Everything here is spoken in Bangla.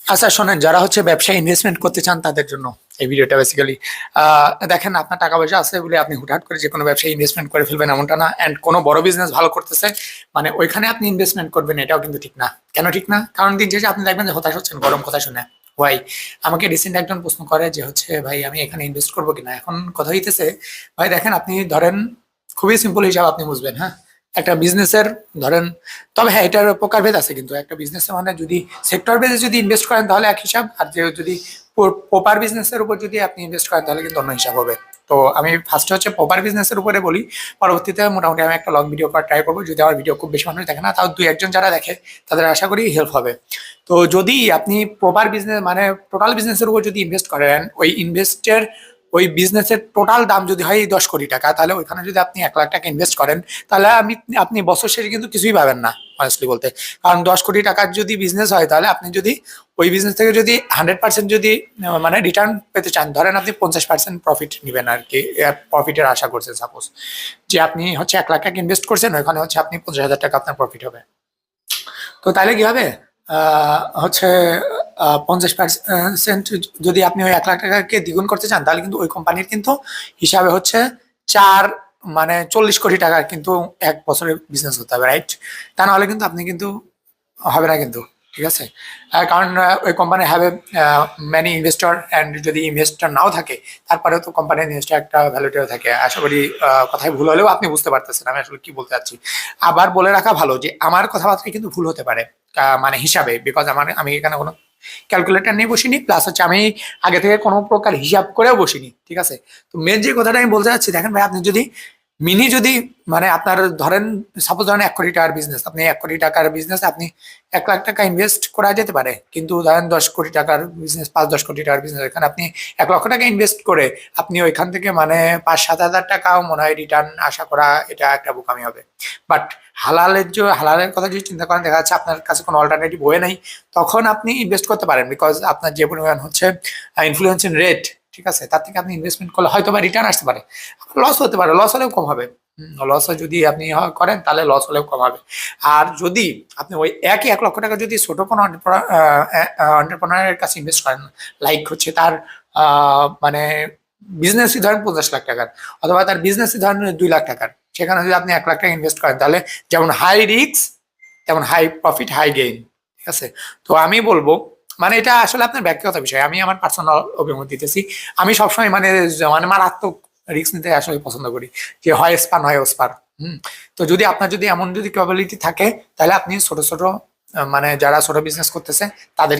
আচ্ছা শোনেন, যারা হচ্ছে ব্যবসায় ইনভেস্টমেন্ট করতে চান তাদের জন্য এই ভিডিওটা বেসিক্যালি। দেখেন, আপনার টাকা পয়সা আছে বলে আপনি হুটহাট করে যে কোনো ব্যবসায় ইনভেস্টমেন্ট করে ফেলবেন এমনটা না। এন্ড কোনো বড় বিজনেস ভালো করতেছে মানে ওইখানে আপনি ইনভেস্টমেন্ট করবেন, এটাও কিন্তু ঠিক না। কেন ঠিক না? কারণ দিন শেষে আপনি দেখবেন যে হতাশ হচ্ছেন গরম কথা শুনে। ওয়াই? আমাকে রিসেন্ট একজন প্রশ্ন করে যে হচ্ছে ভাই আমি এখানে ইনভেস্ট করবো কিনা। এখন কথা হইতেছে, ভাই দেখেন আপনি ধরেন, খুবই সিম্পল হিসাব আপনি বুঝবেন, হ্যাঁ। একটা বিজনেসের ধরেন, তবে হ্যাঁ এটার প্রকারভেদ আছে, কিন্তু একটা বিজনেসে মানে যদি সেক্টর বেজে যদি ইনভেস্ট করেন তাহলে এক হিসাব, আর যে যদি প্রপার বিজনেসের উপর যদি আপনি ইনভেস্ট করেন তাহলে কিন্তু অন্য হিসাব হবে। তো আমি ফার্স্টে হচ্ছে প্রপার বিজনেসের উপরে বলি, পরবর্তীতে মোটামুটি আমি একটা লং ভিডিও করার ট্রাই করবো। যদি আমার ভিডিও খুব বেশি মানুষ দেখে না, তাও দুই একজন যারা দেখে তাদের আশা করি হেল্প হবে। তো যদি আপনি প্রপার বিজনেস মানে টোটাল বিজনেসের উপর যদি ইনভেস্ট করেন, ওই বিজনেসের টোটাল দাম যদি হয় 10 কোটি টাকা, তাহলে ওইখানে যদি আপনি 1 লাখ টাকা ইনভেস্ট করেন, তাহলে আপনি বছর শেষে কিন্তু কিছুই পাবেন না অনেস্টলি বলতে। কারণ 10 কোটি টাকার যদি বিজনেস হয়, তাহলে আপনি যদি ওই বিজনেস থেকে যদি 100% যদি মানে রিটার্ন পেতে চান, ধরেন আপনি 50% প্রফিট নেবেন আর কি, প্রফিটের আশা করছেন। সাপোজ যে আপনি হচ্ছে 1 লাখ টাকা ইনভেস্ট করছেন, ওইখানে হচ্ছে আপনি 50,000 টাকা আপনার প্রফিট হবে। তো তাহলে কি হবে? হচ্ছে 50% যদি আপনি ওই 1 লাখ টাকাকে দ্বিগুণ করতে চান, তাহলে কিন্তু ওই কোম্পানির কিন্তু হিসাবে হচ্ছে চার মানে 40 কোটি টাকার কিন্তু 1 বছরের বিজনেস হতে হবে, রাইট? তা নাহলে কিন্তু আপনি কিন্তু হবে না কিন্তু। ঠিক আছে? কারণ ওই company have many investor, and যদি ইনভেস্টর নাও থাকে তারপরেও তো কোম্পানির নিশ্চয়ই একটা ভ্যালুটিও থাকে। আশা করি কথায় ভুল হলেও আপনি বুঝতে পারতেছেন আমি আসলে কি বলতে চাচ্ছি। আবার বলে রাখা ভালো যে আমার কথাবার্তায় কিন্তু ভুল হতে পারে মানে হিসাবে, বিকজ আমি এখানে কোনো ক্যালকুলেটর নিয়ে বসিনি, প্লাস হচ্ছে আমি আগে থেকে কোনো প্রকার হিসাব করেও বসিনি। ঠিক আছে? তো মেন যে কথাটা আমি বলতে চাচ্ছি, দেখেন ভাই, আপনি যদি যদি মানে আপনার ধরেন, সাপোজ ধরেন 1 কোটি টাকার বিজনেস, আপনি 1 কোটি টাকার বিজনেস আপনি 1 লাখ টাকা ইনভেস্ট করা যেতে পারে। কিন্তু ধরেন 10 কোটি টাকার বিজনেস, 5-10 কোটি টাকার বিজনেস, এখানে আপনি 1 লক্ষ টাকা ইনভেস্ট করে আপনি ওইখান থেকে মানে 5-7 হাজার টাকাও মনে হয় রিটার্ন আশা করা, এটা একটা বোকামি হবে। বাট হালালের কথা যদি চিন্তা করেন, দেখা যাচ্ছে আপনার কাছে কোনো অল্টারনেটিভ ওয়ে নাই, তখন আপনি ইনভেস্ট করতে পারেন। বিকজ আপনার যে পরিমাণ হচ্ছে ইনফ্লুয়েন্সিং রেট, ঠিক আছে, তার থেকে আপনি ইনভেস্টমেন্ট করলে হয়তো বা রিটার্ন আসতে পারে। লস হতে পারে, লস হলেও কম হবে। লস যদি আপনি করেন তাহলে লস হলেও কম হবে। আর যদি আপনি ওই একই 1 লক্ষ টাকা যদি ছোট কোনো এন্টারপ্রেনারের কাছে ইনভেস্ট করেন, লাইক হচ্ছে তার মানে বিজনেসই ধরেন 50 লাখ টাকার, অথবা তার বিজনেসই ধরেন 2 লাখ টাকার, সেখানে যদি আপনি 1 লাখ টাকা ইনভেস্ট করেন, তাহলে যেমন হাই রিস্ক তেমন হাই প্রফিট, হাই গেইন। ঠিক আছে? তো আমি বলবো, মানে এটা আসলে আপনার ব্যক্তিগত বিষয়, আমি আমার পার্সোনাল অভিমত দিতেছি। আমি সবসময় মানে মানে মারাত্মক রিস্ক নিতে আসলে পছন্দ করি, যে হয় স্পার নয় ওস্পার। হুম। তো যদি আপনার যদি এমন যদি ক্যাপাবিলিটি থাকে, তাহলে আপনি ছোট ছোট মানে যারা ছোট বিজনেস করতেছে তাদের